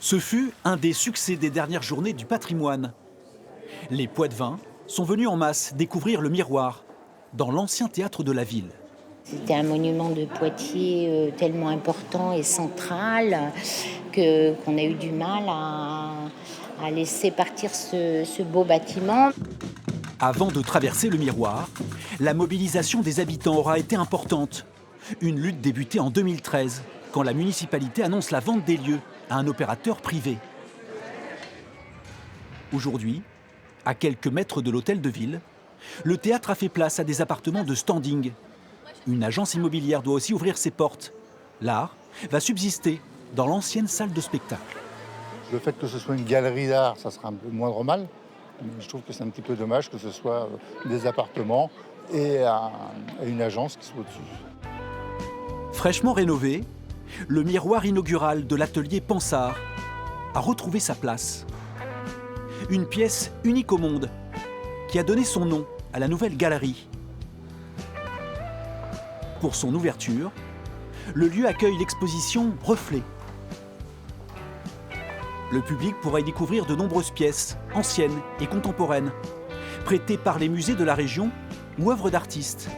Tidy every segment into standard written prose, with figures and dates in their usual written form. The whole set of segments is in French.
Ce fut un des succès des dernières journées du patrimoine. Les Poitevins sont venus en masse découvrir le miroir dans l'ancien théâtre de la ville. C'était un monument de Poitiers tellement important et central qu'on a eu du mal à laisser partir ce beau bâtiment. Avant de traverser le miroir, la mobilisation des habitants aura été importante. Une lutte débutée en 2013, quand la municipalité annonce la vente des lieux à un opérateur privé. Aujourd'hui, à quelques mètres de l'hôtel de ville, le théâtre a fait place à des appartements de standing. Une agence immobilière doit aussi ouvrir ses portes. L'art va subsister dans l'ancienne salle de spectacle. Le fait que ce soit une galerie d'art, ça sera un peu moindre mal. Mais je trouve que c'est un petit peu dommage que ce soit des appartements et une agence qui soit au-dessus. Fraîchement rénové, le miroir inaugural de l'atelier Pansart a retrouvé sa place. Une pièce unique au monde qui a donné son nom à la nouvelle galerie. Pour son ouverture, le lieu accueille l'exposition Reflets. Le public pourra y découvrir de nombreuses pièces, anciennes et contemporaines, prêtées par les musées de la région ou œuvres d'artistes.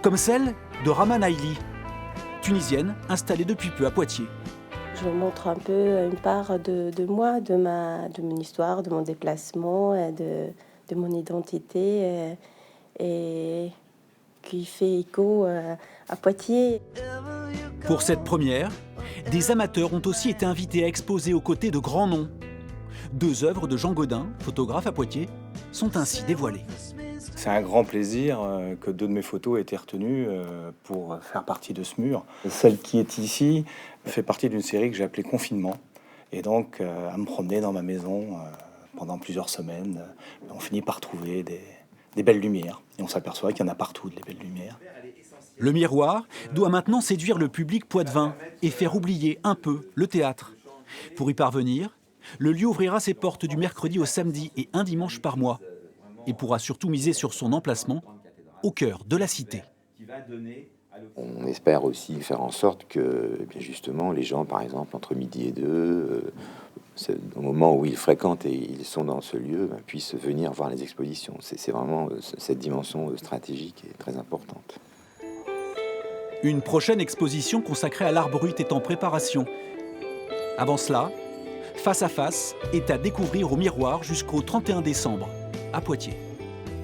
Comme celle de Rama Naili, tunisienne installée depuis peu à Poitiers. Je montre un peu une part de moi, de mon histoire, de mon déplacement, de mon identité et qui fait écho à Poitiers. Pour cette première, des amateurs ont aussi été invités à exposer aux côtés de grands noms. 2 œuvres de Jean Godin, photographe à Poitiers, sont ainsi dévoilées. C'est un grand plaisir que 2 de mes photos aient été retenues pour faire partie de ce mur. Celle qui est ici fait partie d'une série que j'ai appelée Confinement. Et donc, à me promener dans ma maison pendant plusieurs semaines, on finit par trouver des belles lumières. Et on s'aperçoit qu'il y en a partout, des belles lumières. Le miroir doit maintenant séduire le public poitevin et faire oublier un peu le théâtre. Pour y parvenir, le lieu ouvrira ses portes du mercredi au samedi et un dimanche par mois. Et pourra surtout miser sur son emplacement au cœur de la cité. On espère aussi faire en sorte que, eh bien justement, les gens, par exemple, entre midi et 2, au moment où ils fréquentent et ils sont dans ce lieu, puissent venir voir les expositions. C'est vraiment cette dimension stratégique et très importante. Une prochaine exposition consacrée à l'art brut est en préparation. Avant cela, Face à face est à découvrir au miroir jusqu'au 31 décembre à Poitiers.